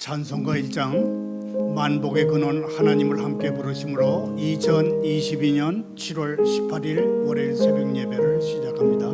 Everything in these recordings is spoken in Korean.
찬송가 1장 만복의 근원 하나님을 함께 부르심으로 2022년 7월 18일 월요일 새벽 예배를 시작합니다.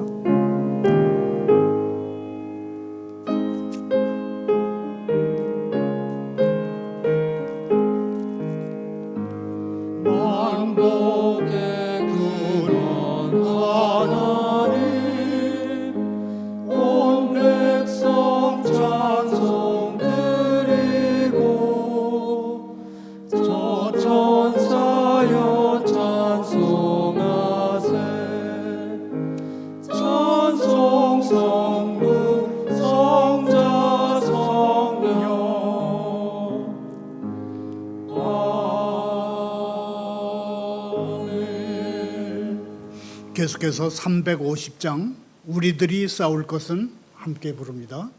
계속해서 350장 우리들이 싸울 것은 함께 부릅니다.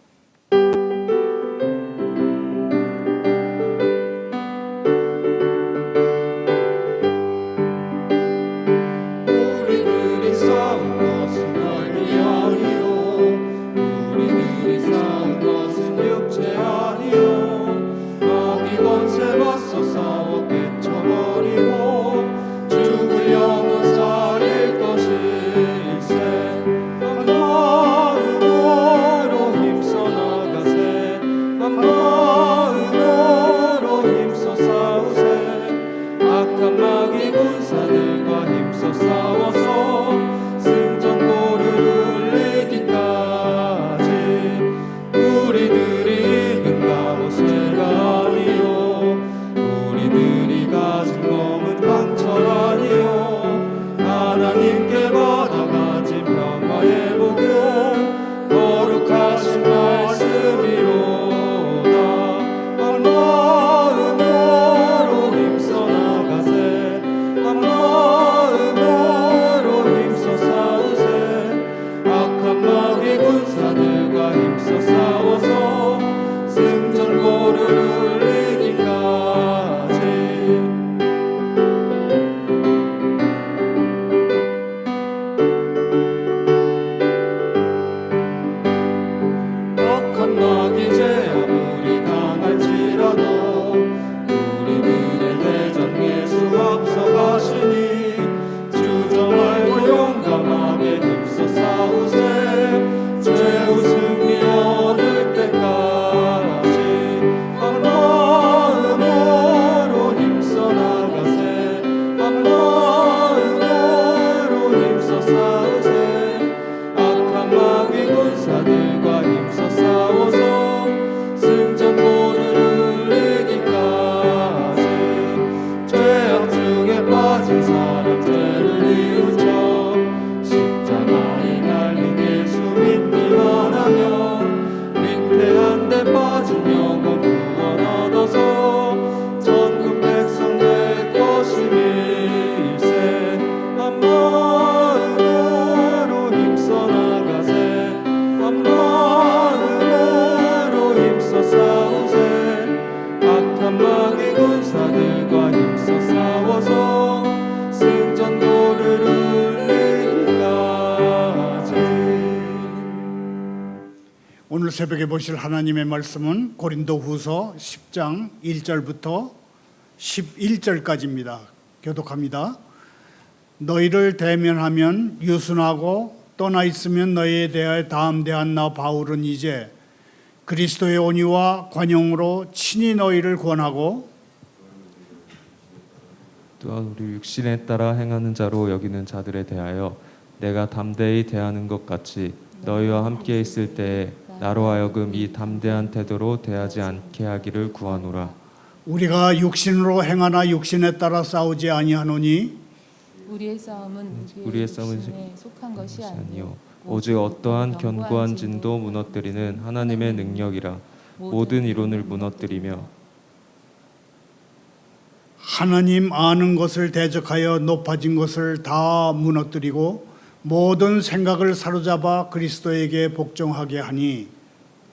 우리들이 싸울 것은 너희 아니요, 우리들이 싸울 것은 육체 아니요, 마귀 권세 맞서 싸워 깨쳐버리고 죽을 영은 살릴 것일세. 한 마음으로 힘써 나가세, 한 마음으로 힘써 싸우세. 악한 마귀 군사들과 힘써 싸워서 승전고를 울리기까지. 우리들이 이긴 갑옷새가 아니요, 우리들이 가진 검은 강철 아니요, 하나님께 받아가진 평화의 복음 거룩하신 말씀이로다. 한 마음으로 힘써 나가세, 한 마음으로 힘써 싸우세. 악한 마귀 군사들과 힘써 싸워서 승전고를 울리기까지. 악한 마귀 죄 아무리 강할지라도 우리들의 대전 예수 앞서가시니 주저 말고 용감하게 힘써 싸우세. 최후 승리 얻을 때까지. 한 마음으로 힘써 나가세, 한 마음으로 힘써 싸우세. 악한 마귀 군사들과 힘써 싸워서 승전고를 울리기까지. 죄악 중에 빠진 사람 죄를 뉘우쳐 십자가에 달린 예수 믿기만 하면 위태한 데 빠진 영혼 구원 얻어서 전국 백성 될 것임일세. 한 마음으로 힘써 나가세, 한 마음으로 힘써 싸우세. 악한 마귀 군사들과 힘써 싸워서 승전고를 울리기까지. 오늘 새벽에 보실 하나님의 말씀은 고린도후서 10장 1절부터 11절까지입니다. 교독합니다. 너희를 대면하면 유순하고 떠나 있으면 너희에 대하여 담대한 나 바울은 이제 그리스도의 온유와 관용으로 친히 너희를 권하고 또한 우리 육신에 따라 행하는 자로 여기는 자들에 대하여 내가 담대히 대하는 것 같이 너희와 함께 있을 때에 나로 하여금 이 담대한 태도로 대하지 않게 하기를 구하노라. 우리가 육신으로 행하나 육신에 따라 싸우지 아니하노니 우리의 싸움은 우리의 싸움은 육신에 속한 것이 아니요 오직 어떠한 견고한 진도 무너뜨리는 하나님의 능력이라. 모든 이론을 무너뜨리며 하나님 아는 것을 대적하여 높아진 것을 다 무너뜨리고 모든 생각을 사로잡아 그리스도에게 복종하게 하니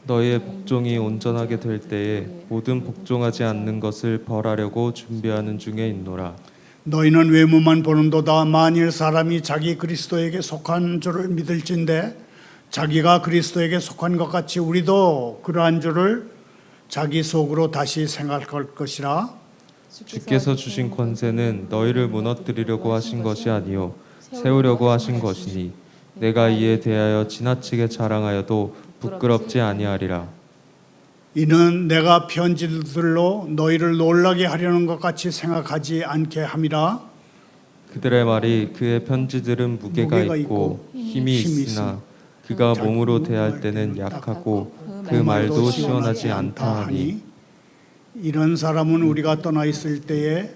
너희의 복종이 온전하게 될 때에 모든 복종하지 않는 것을 벌하려고 준비하는 중에 있노라. 너희는 외모만 보는도다. 만일 사람이 자기 그리스도에게 속한 줄을 믿을진대 자기가 그리스도에게 속한 것 같이 우리도 그러한 줄을 자기 속으로 다시 생각할 것이라. 주께서 주신 권세는 너희를 무너뜨리려고 하신 것이 아니요 세우려고 하신 것이니 내가 이에 대하여 지나치게 자랑하여도 부끄럽지 아니하리라. 이는 내가 편지들로 너희를 놀라게 하려는 것 같이 생각하지 않게 함이라. 그들의 말이 그의 편지들은 무게가 있고 힘이 있으나 그가 몸으로 대할 때는 약하고 그 말도 시원하지 않다 하니. 이런 사람은 우리가 떠나 있을 때에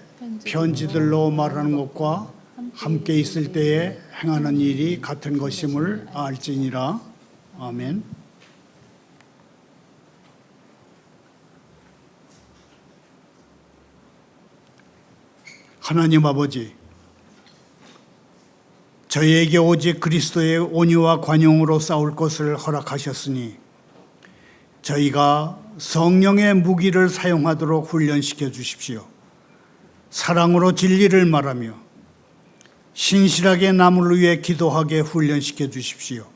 편지들로 말하는 것과 함께 있을 때에 행하는 일이 같은 것임을 알지니라. 아멘. 하나님 아버지, 저희에게 오직 그리스도의 온유와 관용으로 싸울 것을 허락하셨으니 저희가 성령의 무기를 사용하도록 훈련시켜 주십시오. 사랑으로 진리를 말하며 신실하게 남을 위해 기도하게 훈련시켜 주십시오.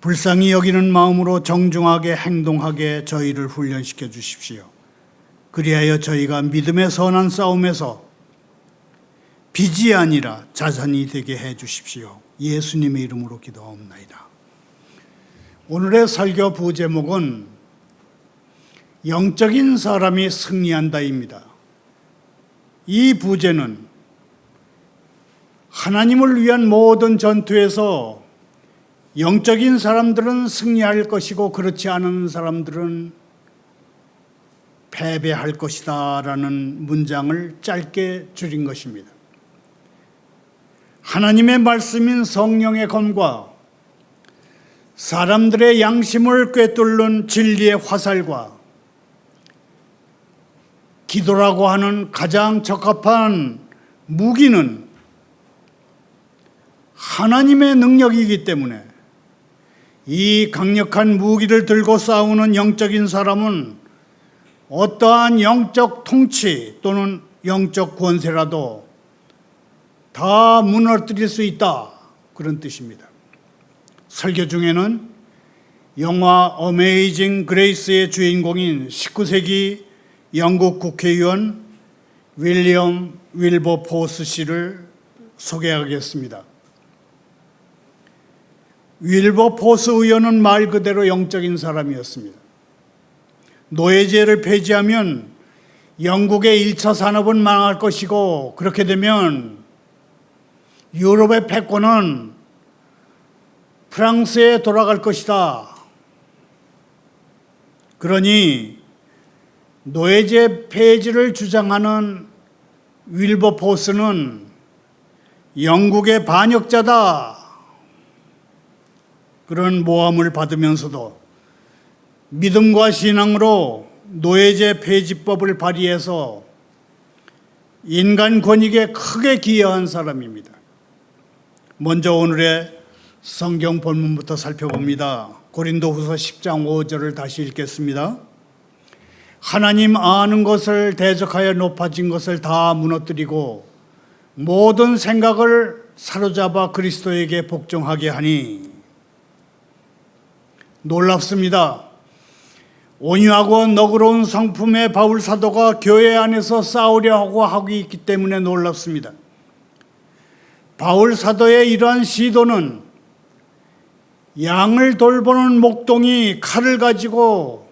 불쌍히 여기는 마음으로 정중하게 행동하게 저희를 훈련시켜 주십시오. 그리하여 저희가 믿음의 선한 싸움에서 빚이 아니라 자산이 되게 해 주십시오. 예수님의 이름으로 기도하옵나이다. 오늘의 설교 부제목은 영적인 사람이 승리한다입니다. 이 부제는 하나님을 위한 모든 전투에서 영적인 사람들은 승리할 것이고 그렇지 않은 사람들은 패배할 것이다 라는 문장을 짧게 줄인 것입니다. 하나님의 말씀인 성령의 검과 사람들의 양심을 꿰뚫는 진리의 화살과 기도라고 하는 가장 적합한 무기는 하나님의 능력이기 때문에 이 강력한 무기를 들고 싸우는 영적인 사람은 어떠한 영적 통치 또는 영적 권세라도 다 무너뜨릴 수 있다, 그런 뜻입니다. 설교 중에는 영화 어메이징 그레이스의 주인공인 19세기 영국 국회의원 윌리엄 윌버포스 씨를 소개하겠습니다. 윌버포스 의원은 말 그대로 영적인 사람이었습니다. 노예제를 폐지하면 영국의 1차 산업은 망할 것이고 그렇게 되면 유럽의 패권은 프랑스에 돌아갈 것이다. 그러니 노예제 폐지를 주장하는 윌버포스는 영국의 반역자다, 그런 모함을 받으면서도 믿음과 신앙으로 노예제 폐지법을 발의해서 인간 권익에 크게 기여한 사람입니다. 먼저 오늘의 성경 본문부터 살펴봅니다. 고린도후서 10장 5절을 다시 읽겠습니다. 하나님 아는 것을 대적하여 높아진 것을 다 무너뜨리고 모든 생각을 사로잡아 그리스도에게 복종하게 하니. 놀랍습니다. 온유하고 너그러운 성품의 바울 사도가 교회 안에서 싸우려 하고 있기 때문에 놀랍습니다. 바울 사도의 이러한 시도는 양을 돌보는 목동이 칼을 가지고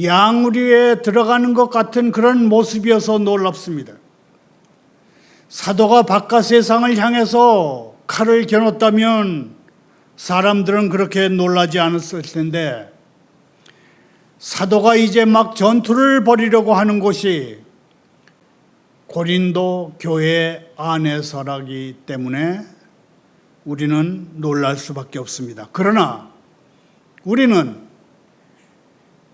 양우리에 들어가는 것 같은 그런 모습이어서 놀랍습니다. 사도가 바깥 세상을 향해서 칼을 겨눴다면 사람들은 그렇게 놀라지 않았을 텐데, 사도가 이제 막 전투를 벌이려고 하는 곳이 고린도 교회 안에서라기 때문에 우리는 놀랄 수밖에 없습니다. 그러나 우리는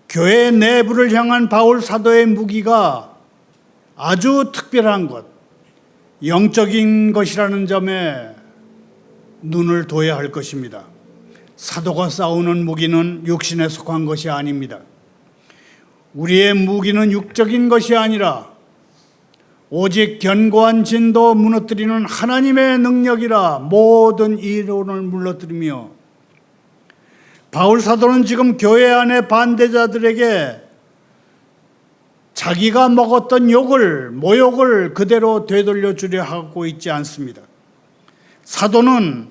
교회 내부를 향한 바울 사도의 무기가 아주 특별한 것, 영적인 것이라는 점에 눈을 둬야 할 것입니다. 사도가 싸우는 무기는 육신에 속한 것이 아닙니다. 우리의 무기는 육적인 것이 아니라 오직 견고한 진도 무너뜨리는 하나님의 능력이라 모든 이론을 무너뜨리며, 바울 사도는 지금 교회 안의 반대자들에게 자기가 먹었던 욕을, 모욕을 그대로 되돌려 주려 하고 있지 않습니다. 사도는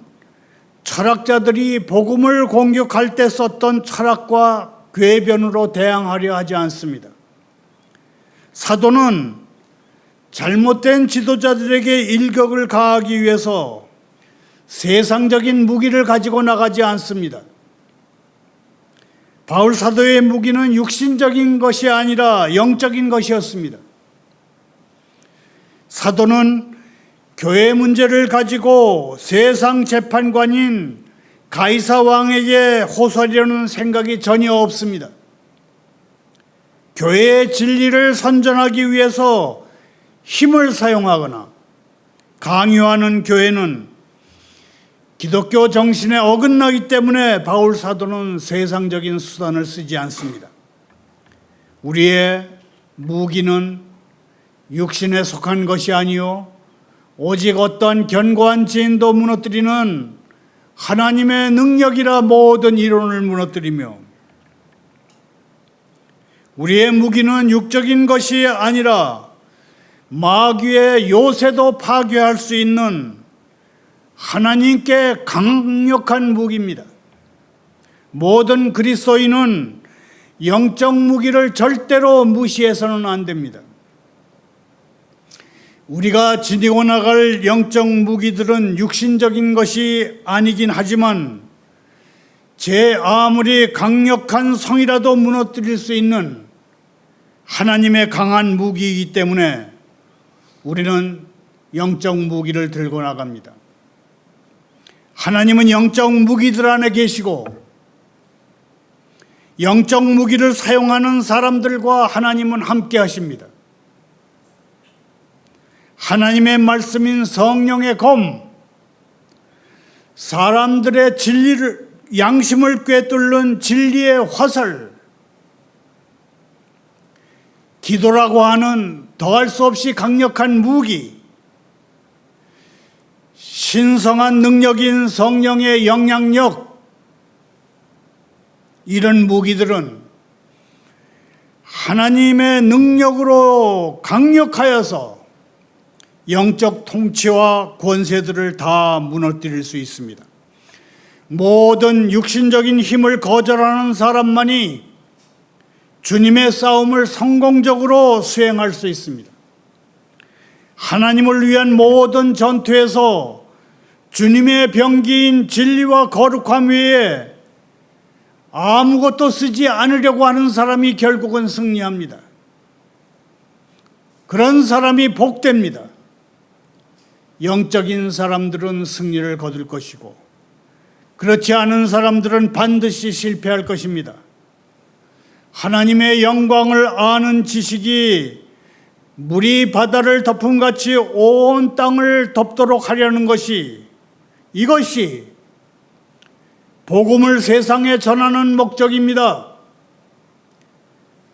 철학자들이 복음을 공격할 때 썼던 철학과 궤변으로 대항하려 하지 않습니다. 사도는 잘못된 지도자들에게 일격을 가하기 위해서 세상적인 무기를 가지고 나가지 않습니다. 바울 사도의 무기는 육신적인 것이 아니라 영적인 것이었습니다. 사도는 교회 문제를 가지고 세상 재판관인 가이사 왕에게 호소하려는 생각이 전혀 없습니다. 교회의 진리를 선전하기 위해서 힘을 사용하거나 강요하는 교회는 기독교 정신에 어긋나기 때문에 바울 사도는 세상적인 수단을 쓰지 않습니다. 우리의 무기는 육신에 속한 것이 아니요 오직 어떠한 견고한 지인도 무너뜨리는 하나님의 능력이라 모든 이론을 무너뜨리며, 우리의 무기는 육적인 것이 아니라 마귀의 요새도 파괴할 수 있는 하나님께 강력한 무기입니다. 모든 그리스도인은 영적 무기를 절대로 무시해서는 안 됩니다. 우리가 지니고 나갈 영적 무기들은 육신적인 것이 아니긴 하지만 제 아무리 강력한 성이라도 무너뜨릴 수 있는 하나님의 강한 무기이기 때문에 우리는 영적 무기를 들고 나갑니다. 하나님은 영적 무기들 안에 계시고 영적 무기를 사용하는 사람들과 하나님은 함께 하십니다. 하나님의 말씀인 성령의 검, 사람들의 진리를, 양심을 꿰뚫는 진리의 화살, 기도라고 하는 더할 수 없이 강력한 무기, 신성한 능력인 성령의 영향력, 이런 무기들은 하나님의 능력으로 강력하여서 영적 통치와 권세들을 다 무너뜨릴 수 있습니다. 모든 육신적인 힘을 거절하는 사람만이 주님의 싸움을 성공적으로 수행할 수 있습니다. 하나님을 위한 모든 전투에서 주님의 병기인 진리와 거룩함 외에 아무것도 쓰지 않으려고 하는 사람이 결국은 승리합니다. 그런 사람이 복됩니다. 영적인 사람들은 승리를 거둘 것이고 그렇지 않은 사람들은 반드시 실패할 것입니다. 하나님의 영광을 아는 지식이 물이 바다를 덮음같이 온 땅을 덮도록 하려는 것이, 이것이 복음을 세상에 전하는 목적입니다.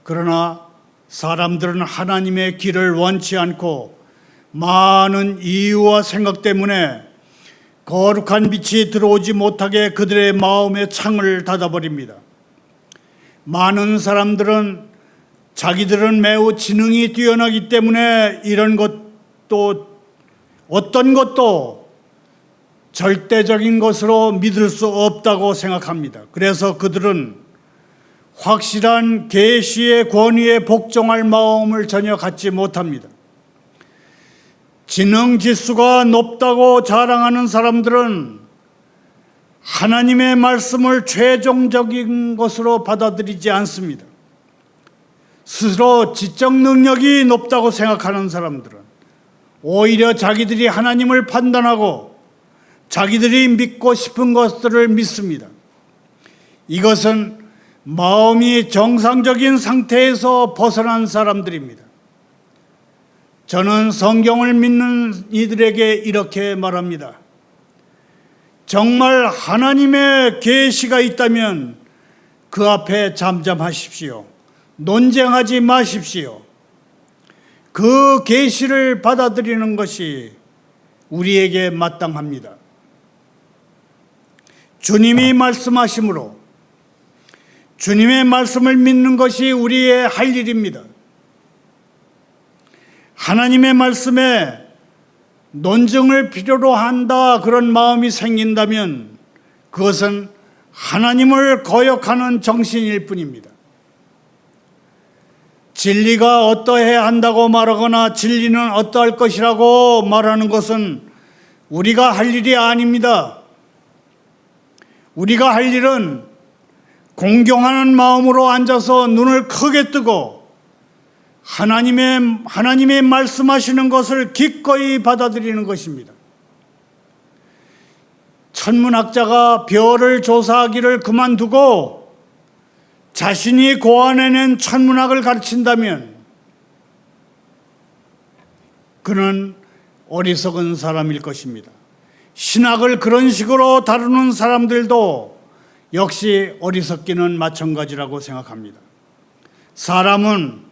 그러나 사람들은 하나님의 길을 원치 않고 많은 이유와 생각 때문에 거룩한 빛이 들어오지 못하게 그들의 마음의 창을 닫아버립니다. 많은 사람들은 자기들은 매우 지능이 뛰어나기 때문에 이런 것도 어떤 것도 절대적인 것으로 믿을 수 없다고 생각합니다. 그래서 그들은 확실한 계시의 권위에 복종할 마음을 전혀 갖지 못합니다. 지능 지수가 높다고 자랑하는 사람들은 하나님의 말씀을 최종적인 것으로 받아들이지 않습니다. 스스로 지적 능력이 높다고 생각하는 사람들은 오히려 자기들이 하나님을 판단하고 자기들이 믿고 싶은 것들을 믿습니다. 이것은 마음이 정상적인 상태에서 벗어난 사람들입니다. 저는 성경을 믿는 이들에게 이렇게 말합니다. 정말 하나님의 계시가 있다면 그 앞에 잠잠하십시오. 논쟁하지 마십시오. 그 계시를 받아들이는 것이 우리에게 마땅합니다. 주님이 말씀하심으로 주님의 말씀을 믿는 것이 우리의 할 일입니다. 하나님의 말씀에 논증을 필요로 한다 그런 마음이 생긴다면 그것은 하나님을 거역하는 정신일 뿐입니다. 진리가 어떠해야 한다고 말하거나 진리는 어떠할 것이라고 말하는 것은 우리가 할 일이 아닙니다. 우리가 할 일은 공경하는 마음으로 앉아서 눈을 크게 뜨고 하나님의 말씀하시는 것을 기꺼이 받아들이는 것입니다. 천문학자가 별을 조사하기를 그만두고 자신이 고안해낸 천문학을 가르친다면 그는 어리석은 사람일 것입니다. 신학을 그런 식으로 다루는 사람들도 역시 어리석기는 마찬가지라고 생각합니다. 사람은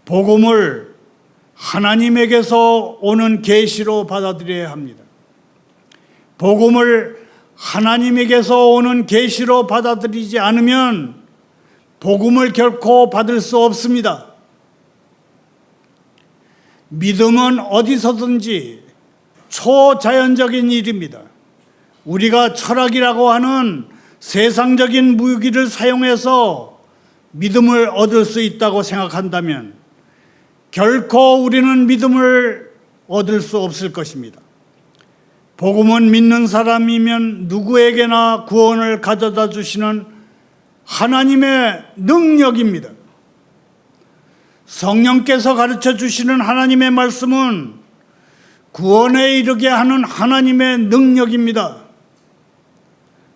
복음을 하나님에게서 오는 계시로 받아들여야 합니다. 복음을 하나님에게서 오는 계시로 받아들이지 않으면 복음을 결코 받을 수 없습니다. 믿음은 어디서든지 초자연적인 일입니다. 우리가 철학이라고 하는 세상적인 무기를 사용해서 믿음을 얻을 수 있다고 생각한다면 결코 우리는 믿음을 얻을 수 없을 것입니다. 복음은 믿는 사람이면 누구에게나 구원을 가져다 주시는 하나님의 능력입니다. 성령께서 가르쳐 주시는 하나님의 말씀은 구원에 이르게 하는 하나님의 능력입니다.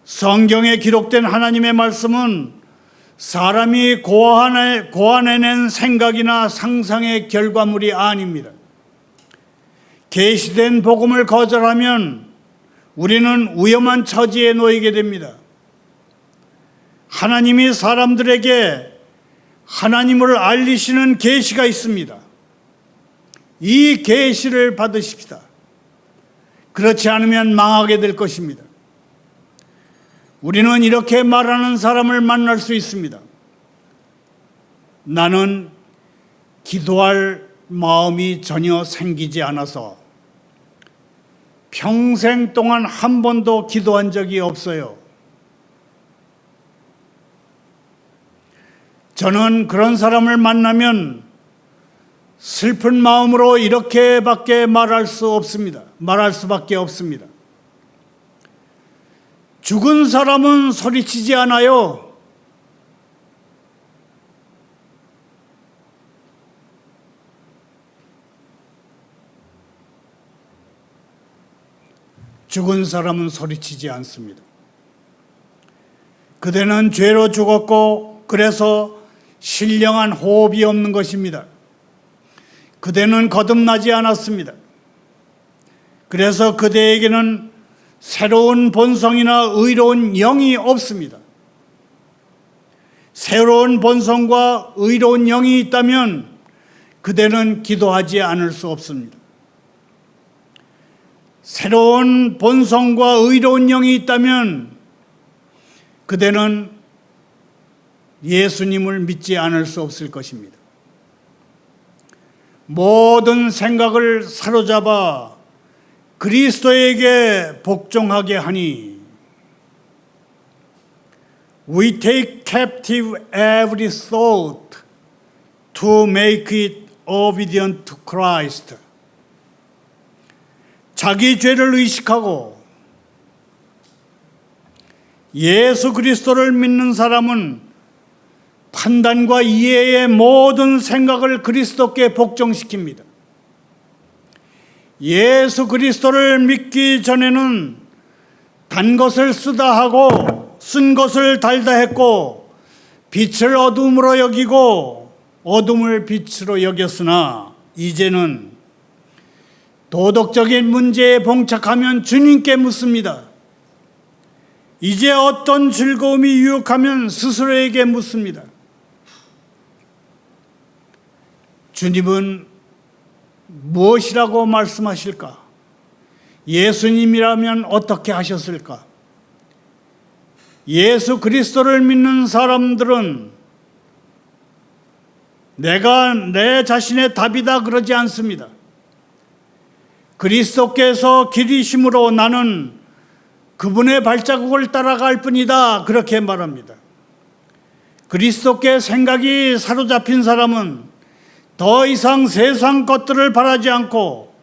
성경에 기록된 하나님의 말씀은 사람이 고안해낸 생각이나 상상의 결과물이 아닙니다. 계시된 복음을 거절하면 우리는 위험한 처지에 놓이게 됩니다. 하나님이 사람들에게 하나님을 알리시는 계시가 있습니다. 이 계시를 받으십시다. 그렇지 않으면 망하게 될 것입니다. 우리는 이렇게 말하는 사람을 만날 수 있습니다. 나는 기도할 마음이 전혀 생기지 않아서 평생 동안 한 번도 기도한 적이 없어요. 저는 그런 사람을 만나면 슬픈 마음으로 이렇게밖에 말할 수밖에 없습니다. 죽은 사람은 소리치지 않아요. 죽은 사람은 소리치지 않습니다. 그대는 죄로 죽었고 그래서 신령한 호흡이 없는 것입니다. 그대는 거듭나지 않았습니다. 그래서 그대에게는 새로운 본성이나 의로운 영이 없습니다. 새로운 본성과 의로운 영이 있다면 그대는 기도하지 않을 수 없습니다. 새로운 본성과 의로운 영이 있다면 그대는 예수님을 믿지 않을 수 없을 것입니다. 모든 생각을 사로잡아 그리스도에게 복종하게 하니 We take captive every thought to make it obedient to Christ. 자기 죄를 의식하고 예수 그리스도를 믿는 사람은 판단과 이해의 모든 생각을 그리스도께 복종시킵니다. 예수 그리스도를 믿기 전에는 단 것을 쓰다 하고 쓴 것을 달다 했고 빛을 어둠으로 여기고 어둠을 빛으로 여겼으나 이제는 도덕적인 문제에 봉착하면 주님께 묻습니다. 이제 어떤 즐거움이 유혹하면 스스로에게 묻습니다. 주님은 무엇이라고 말씀하실까? 예수님이라면 어떻게 하셨을까? 예수 그리스도를 믿는 사람들은 내가 내 자신의 답이다 그러지 않습니다. 그리스도께서 길이심으로 나는 그분의 발자국을 따라갈 뿐이다 그렇게 말합니다. 그리스도께 생각이 사로잡힌 사람은 더 이상 세상 것들을 바라지 않고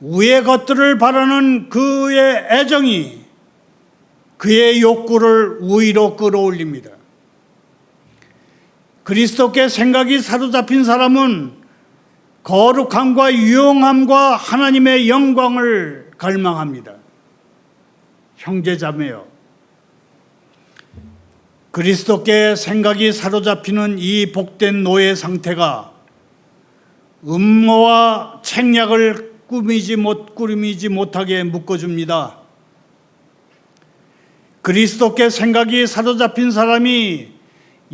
위의 것들을 바라는 그의 애정이 그의 욕구를 위로 끌어올립니다. 그리스도께 생각이 사로잡힌 사람은 거룩함과 유용함과 하나님의 영광을 갈망합니다. 형제자매여, 그리스도께 생각이 사로잡히는 이 복된 노예 상태가 음모와 책략을 꾸미지 못하게 묶어줍니다. 그리스도께 생각이 사로잡힌 사람이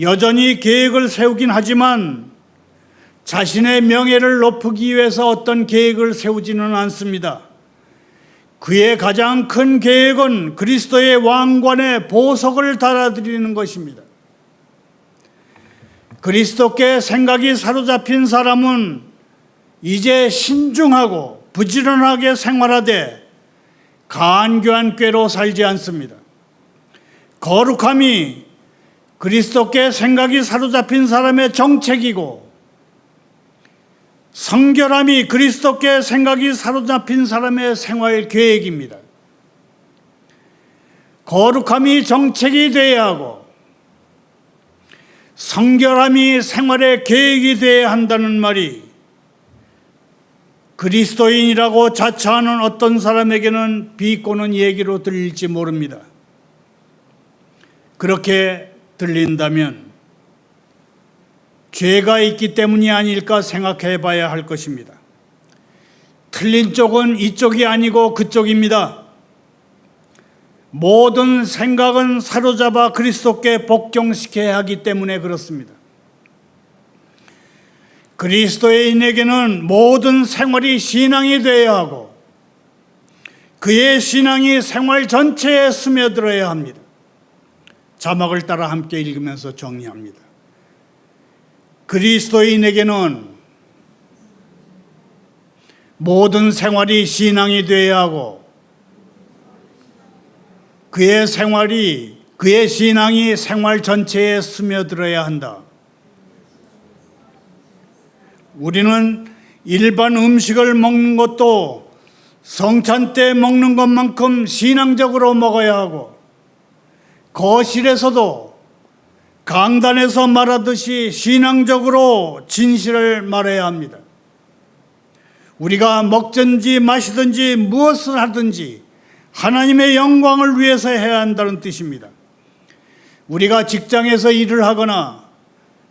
여전히 계획을 세우긴 하지만 자신의 명예를 높이기 위해서 어떤 계획을 세우지는 않습니다. 그의 가장 큰 계획은 그리스도의 왕관에 보석을 달아드리는 것입니다. 그리스도께 생각이 사로잡힌 사람은 이제 신중하고 부지런하게 생활하되 간교한 꾀로 살지 않습니다. 거룩함이 그리스도께 생각이 사로잡힌 사람의 정책이고 성결함이 그리스도께 생각이 사로잡힌 사람의 생활 계획입니다. 거룩함이 정책이 되어야 하고 성결함이 생활의 계획이 되어야 한다는 말이 그리스도인이라고 자처하는 어떤 사람에게는 비꼬는 얘기로 들릴지 모릅니다. 그렇게 들린다면 죄가 있기 때문이 아닐까 생각해 봐야 할 것입니다. 틀린 쪽은 이쪽이 아니고 그쪽입니다. 모든 생각은 사로잡아 그리스도께 복종시켜야 하기 때문에 그렇습니다. 그리스도인에게는 모든 생활이 신앙이 되어야 하고 그의 신앙이 생활 전체에 스며들어야 합니다. 자막을 따라 함께 읽으면서 정리합니다. 그리스도인에게는 모든 생활이 신앙이 되어야 하고 그의 신앙이 생활 전체에 스며들어야 한다. 우리는 일반 음식을 먹는 것도 성찬 때 먹는 것만큼 신앙적으로 먹어야 하고 거실에서도 강단에서 말하듯이 신앙적으로 진실을 말해야 합니다. 우리가 먹든지 마시든지 무엇을 하든지 하나님의 영광을 위해서 해야 한다는 뜻입니다. 우리가 직장에서 일을 하거나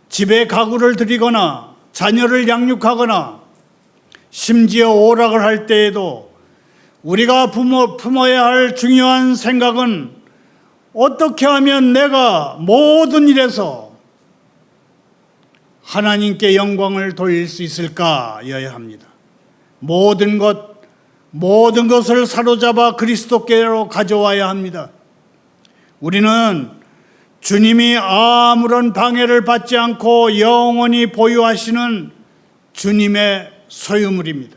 집에 가구를 들이거나 자녀를 양육하거나 심지어 오락을 할 때에도 우리가 품어야 할 중요한 생각은 어떻게 하면 내가 모든 일에서 하나님께 영광을 돌릴 수 있을까여야 합니다. 모든 것을 사로잡아 그리스도께로 가져와야 합니다. 우리는 주님이 아무런 방해를 받지 않고 영원히 보유하시는 주님의 소유물입니다.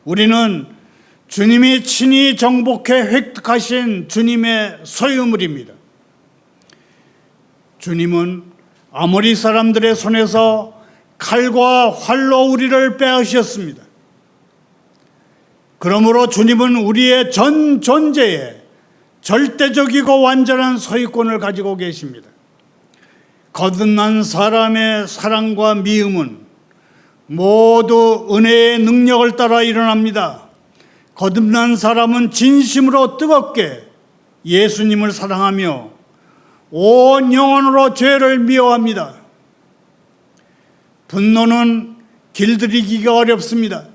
우리는 주님이 친히 정복해 획득하신 주님의 소유물입니다. 주님은 아모리 사람들의 손에서 칼과 활로 우리를 빼앗으셨습니다. 그러므로 주님은 우리의 전 존재에 절대적이고 완전한 소유권을 가지고 계십니다. 거듭난 사람의 사랑과 미움은 모두 은혜의 능력을 따라 일어납니다. 거듭난 사람은 진심으로 뜨겁게 예수님을 사랑하며 온 영혼으로 죄를 미워합니다. 분노는 길들이기가 어렵습니다.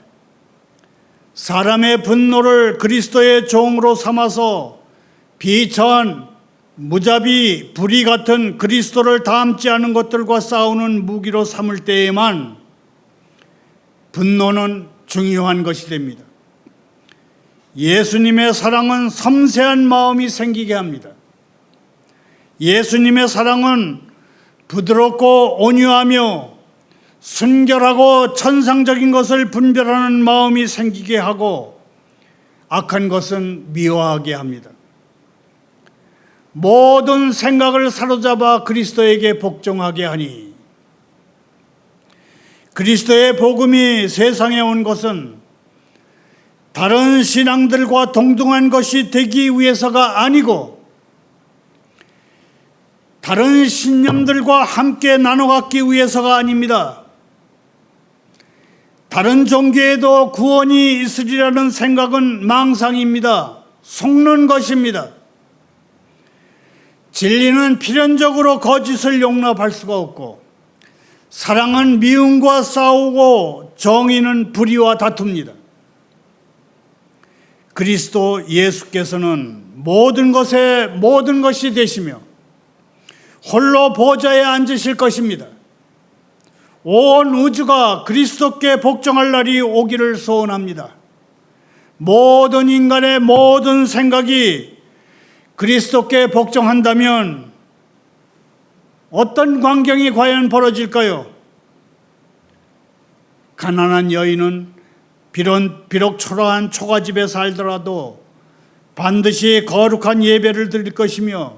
사람의 분노를 그리스도의 종으로 삼아서 비천, 무자비, 불의 같은 그리스도를 닮지 않은 것들과 싸우는 무기로 삼을 때에만 분노는 중요한 것이 됩니다. 예수님의 사랑은 섬세한 마음이 생기게 합니다. 예수님의 사랑은 부드럽고 온유하며 순결하고 천상적인 것을 분별하는 마음이 생기게 하고 악한 것은 미워하게 합니다. 모든 생각을 사로잡아 그리스도에게 복종하게 하니, 그리스도의 복음이 세상에 온 것은 다른 신앙들과 동등한 것이 되기 위해서가 아니고 다른 신념들과 함께 나눠 갖기 위해서가 아닙니다. 다른 종교에도 구원이 있으리라는 생각은 망상입니다. 속는 것입니다. 진리는 필연적으로 거짓을 용납할 수가 없고, 사랑은 미움과 싸우고, 정의는 불의와 다툽니다. 그리스도 예수께서는 모든 것이 되시며 홀로 보좌에 앉으실 것입니다. 온 우주가 그리스도께 복종할 날이 오기를 소원합니다. 모든 인간의 모든 생각이 그리스도께 복종한다면 어떤 광경이 과연 벌어질까요? 가난한 여인은 비록 초라한 초가집에 살더라도 반드시 거룩한 예배를 드릴 것이며,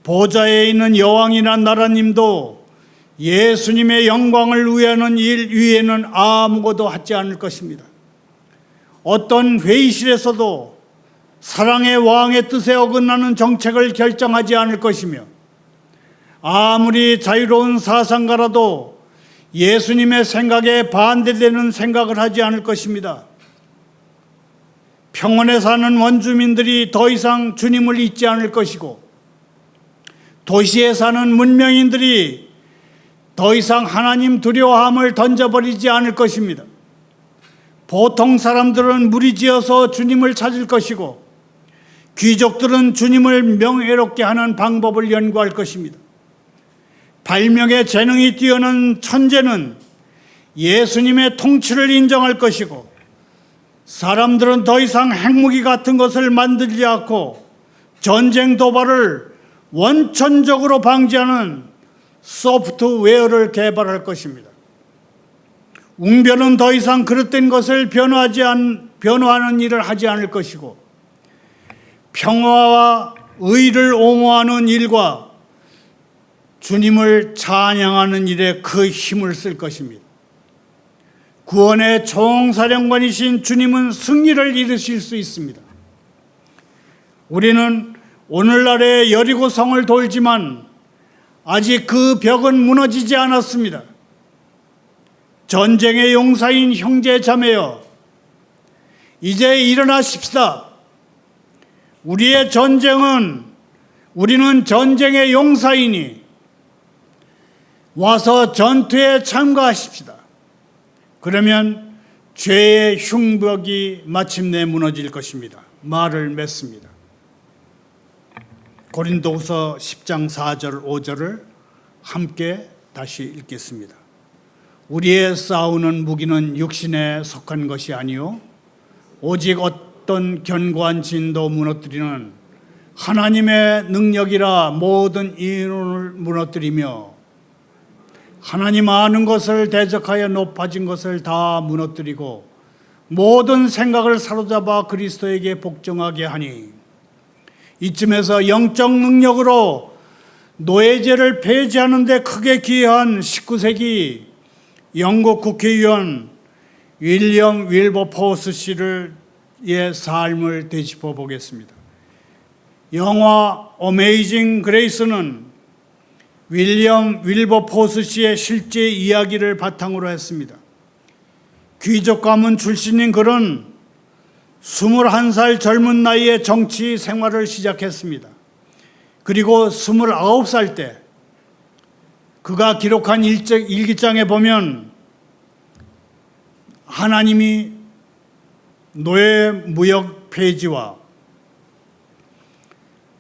보좌에 있는 여왕이나 나라님도 예수님의 영광을 위하는 일 위에는 아무것도 하지 않을 것입니다. 어떤 회의실에서도 사랑의 왕의 뜻에 어긋나는 정책을 결정하지 않을 것이며, 아무리 자유로운 사상가라도 예수님의 생각에 반대되는 생각을 하지 않을 것입니다. 평원에 사는 원주민들이 더 이상 주님을 잊지 않을 것이고, 도시에 사는 문명인들이 더 이상 하나님 두려워함을 던져버리지 않을 것입니다. 보통 사람들은 무리지어서 주님을 찾을 것이고, 귀족들은 주님을 명예롭게 하는 방법을 연구할 것입니다. 발명의 재능이 뛰어난 천재는 예수님의 통치를 인정할 것이고, 사람들은 더 이상 핵무기 같은 것을 만들지 않고 전쟁 도발을 원천적으로 방지하는 소프트웨어를 개발할 것입니다. 웅변은 더 이상 그릇된 것을 변화하는 일을 하지 않을 것이고, 평화와 의를 옹호하는 일과 주님을 찬양하는 일에 그 힘을 쓸 것입니다. 구원의 총사령관이신 주님은 승리를 이루실 수 있습니다. 우리는 오늘날의 여리고성을 돌지만 아직 그 벽은 무너지지 않았습니다. 전쟁의 용사인 형제 자매여, 이제 일어나십시다. 우리는 전쟁의 용사이니 와서 전투에 참가하십시다. 그러면 죄의 흉벽이 마침내 무너질 것입니다. 말을 맺습니다. 고린도후서 10장 4절 5절을 함께 다시 읽겠습니다. 우리의 싸우는 무기는 육신에 속한 것이 아니요 오직 어떤 견고한 진도 무너뜨리는 하나님의 능력이라 모든 이론을 무너뜨리며 하나님 아는 것을 대적하여 높아진 것을 다 무너뜨리고 모든 생각을 사로잡아 그리스도에게 복종하게 하니, 이쯤에서 영적 능력으로 노예제를 폐지하는 데 크게 기여한 19세기 영국 국회의원 윌리엄 윌버포스 씨의 삶을 되짚어 보겠습니다. 영화 어메이징 그레이스는 윌리엄 윌버포스 씨의 실제 이야기를 바탕으로 했습니다. 귀족 가문 출신인 그는 21살 젊은 나이에 정치 생활을 시작했습니다. 그리고 29살 때 그가 기록한 일기장에 보면 하나님이 노예 무역 폐지와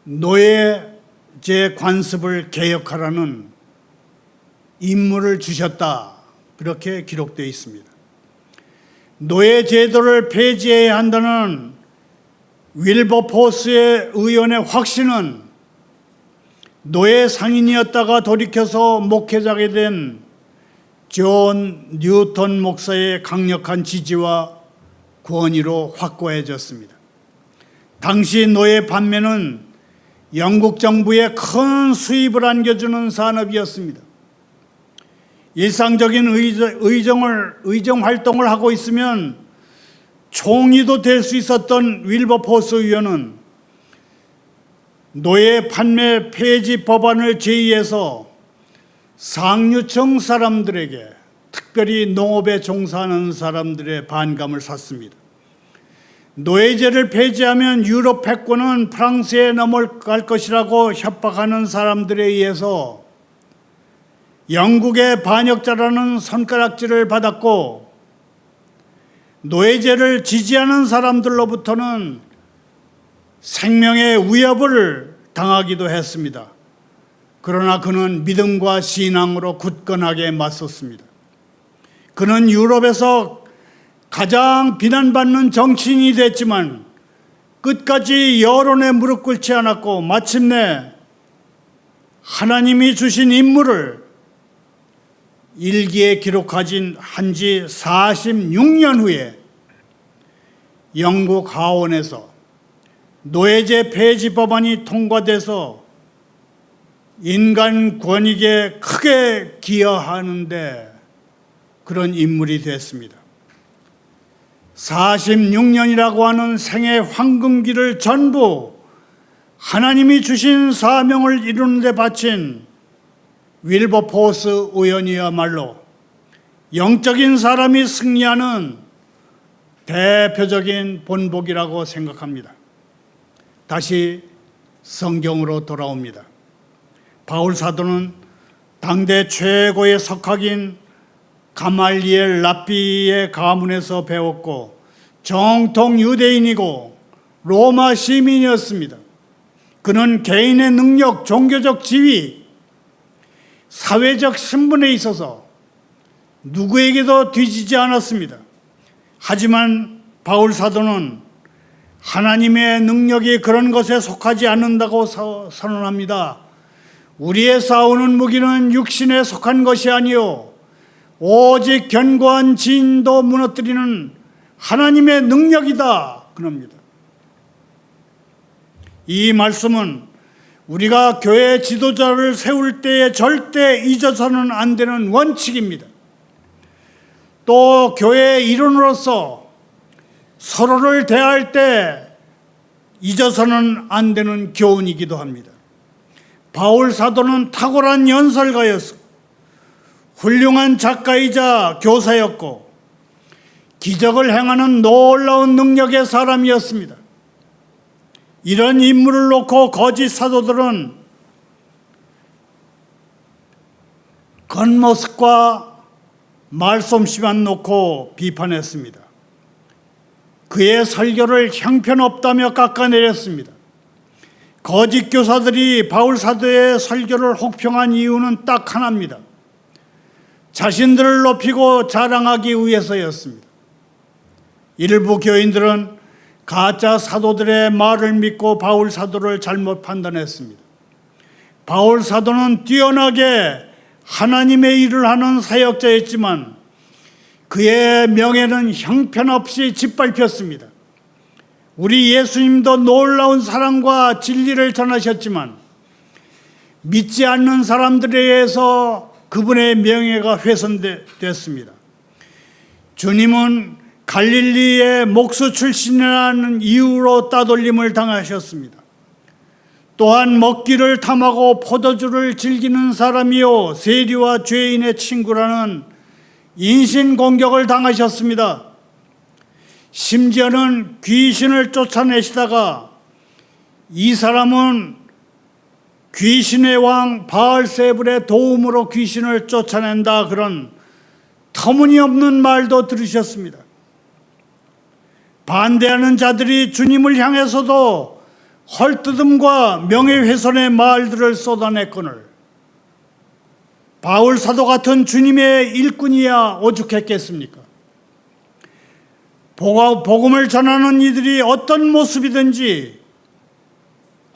노예제 관습을 개혁하라는 임무를 주셨다, 그렇게 기록되어 있습니다. 노예 제도를 폐지해야 한다는 윌버포스의 의원의 확신은 노예 상인이었다가 돌이켜서 목회자가 된 존 뉴턴 목사의 강력한 지지와 권위로 확고해졌습니다. 당시 노예 판매는 영국 정부에 큰 수입을 안겨주는 산업이었습니다. 일상적인 의정 활동을 하고 있으면 총리도 될 수 있었던 윌버포스 의원은 노예 판매 폐지 법안을 제의해서 상류층 사람들에게, 특별히 농업에 종사하는 사람들의 반감을 샀습니다. 노예제를 폐지하면 유럽 패권은 프랑스에 넘어갈 것이라고 협박하는 사람들에 의해서 영국의 반역자라는 손가락질을 받았고, 노예제를 지지하는 사람들로부터는 생명의 위협을 당하기도 했습니다. 그러나 그는 믿음과 신앙으로 굳건하게 맞섰습니다. 그는 유럽에서 가장 비난받는 정치인이 됐지만 끝까지 여론에 무릎 꿇지 않았고, 마침내 하나님이 주신 임무를 일기에 기록하진 한지 46년 후에 영국 하원에서 노예제 폐지 법안이 통과돼서 인간 권익에 크게 기여하는데 그런 인물이 됐습니다. 46년이라고 하는 생의 황금기를 전부 하나님이 주신 사명을 이루는 데 바친 윌버포스 의원이야말로 영적인 사람이 승리하는 대표적인 본보기라고 생각합니다. 다시 성경으로 돌아옵니다. 바울 사도는 당대 최고의 석학인 가말리엘 랍비의 가문에서 배웠고 정통 유대인이고 로마 시민이었습니다. 그는 개인의 능력, 종교적 지위, 사회적 신분에 있어서 누구에게도 뒤지지 않았습니다. 하지만 바울 사도는 하나님의 능력이 그런 것에 속하지 않는다고 선언합니다. 우리의 싸우는 무기는 육신에 속한 것이 아니요 오직 견고한 진도 무너뜨리는 하나님의 능력이다 그럽니다. 이 말씀은 우리가 교회 지도자를 세울 때에 절대 잊어서는 안 되는 원칙입니다. 또 교회의 일원으로서 서로를 대할 때 잊어서는 안 되는 교훈이기도 합니다. 바울 사도는 탁월한 연설가였고 훌륭한 작가이자 교사였고 기적을 행하는 놀라운 능력의 사람이었습니다. 이런 인물을 놓고 거짓 사도들은 겉모습과 말솜씨만 놓고 비판했습니다. 그의 설교를 형편없다며 깎아내렸습니다. 거짓 교사들이 바울 사도의 설교를 혹평한 이유는 딱 하나입니다. 자신들을 높이고 자랑하기 위해서였습니다. 일부 교인들은 가짜 사도들의 말을 믿고 바울 사도를 잘못 판단했습니다. 바울 사도는 뛰어나게 하나님의 일을 하는 사역자였지만 그의 명예는 형편없이 짓밟혔습니다. 우리 예수님도 놀라운 사랑과 진리를 전하셨지만 믿지 않는 사람들에 의해서 그분의 명예가 훼손됐습니다. 주님은 갈릴리의 목수 출신이라는 이유로 따돌림을 당하셨습니다. 또한 먹기를 탐하고 포도주를 즐기는 사람이요 세리와 죄인의 친구라는 인신공격을 당하셨습니다. 심지어는 귀신을 쫓아내시다가 이 사람은 귀신의 왕 바알세불의 도움으로 귀신을 쫓아낸다 그런 터무니없는 말도 들으셨습니다. 반대하는 자들이 주님을 향해서도 헐뜯음과 명예훼손의 말들을 쏟아냈거늘 바울 사도 같은 주님의 일꾼이야 오죽했겠습니까? 복음을 전하는 이들이 어떤 모습이든지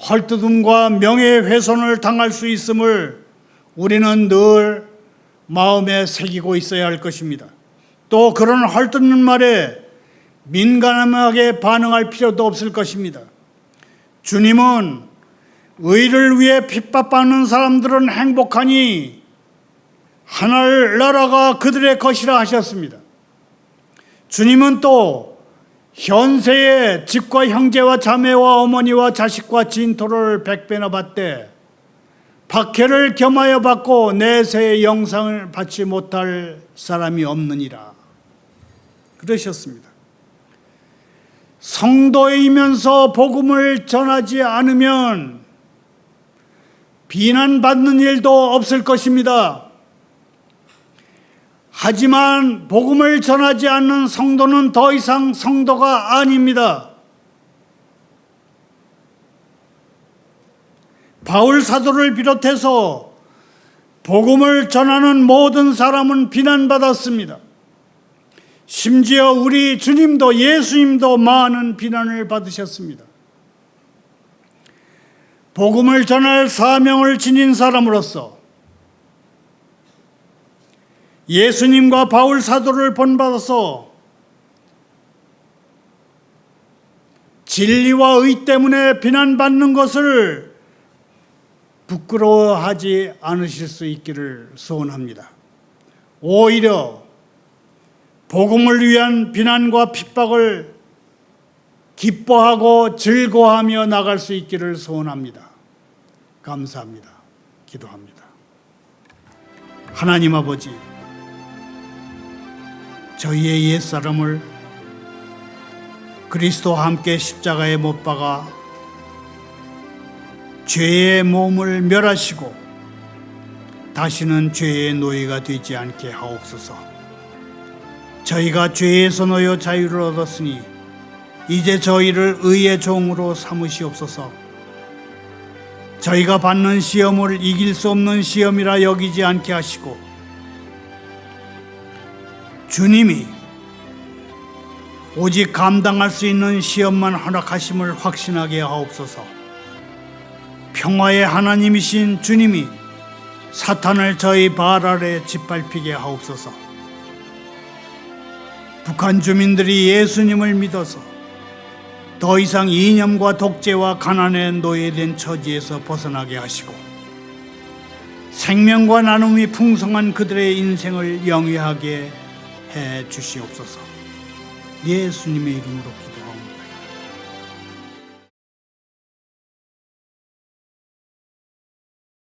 헐뜯음과 명예훼손을 당할 수 있음을 우리는 늘 마음에 새기고 있어야 할 것입니다. 또 그런 헐뜯는 말에 민감하게 반응할 필요도 없을 것입니다. 주님은 의를 위해 핍박받는 사람들은 행복하니 하늘나라가 그들의 것이라 하셨습니다. 주님은 또 현세에 집과 형제와 자매와 어머니와 자식과 진토를 100배나 받되 박해를 겸하여 받고 내세의 영상을 받지 못할 사람이 없느니라 그러셨습니다. 성도이면서 복음을 전하지 않으면 비난받는 일도 없을 것입니다. 하지만 복음을 전하지 않는 성도는 더 이상 성도가 아닙니다. 바울 사도를 비롯해서 복음을 전하는 모든 사람은 비난받았습니다. 심지어 우리 주님도 예수님도 많은 비난을 받으셨습니다. 복음을 전할 사명을 지닌 사람으로서 예수님과 바울 사도를 본받아서 진리와 의 때문에 비난받는 것을 부끄러워하지 않으실 수 있기를 소원합니다. 오히려 복음을 위한 비난과 핍박을 기뻐하고 즐거워하며 나갈 수 있기를 소원합니다. 감사합니다. 기도합니다. 하나님 아버지, 저희의 옛사람을 그리스도와 함께 십자가에 못 박아 죄의 몸을 멸하시고 다시는 죄의 노예가 되지 않게 하옵소서. 저희가 죄에서 놓여 자유를 얻었으니 이제 저희를 의의 종으로 삼으시옵소서. 저희가 받는 시험을 이길 수 없는 시험이라 여기지 않게 하시고 주님이 오직 감당할 수 있는 시험만 허락하심을 확신하게 하옵소서. 평화의 하나님이신 주님이 사탄을 저희 발 아래 짓밟히게 하옵소서. 북한 주민들이 예수님을 믿어서 더 이상 이념과 독재와 가난에 노예된 처지에서 벗어나게 하시고 생명과 나눔이 풍성한 그들의 인생을 영위하게 해 주시옵소서. 예수님의 이름으로 기도합니다.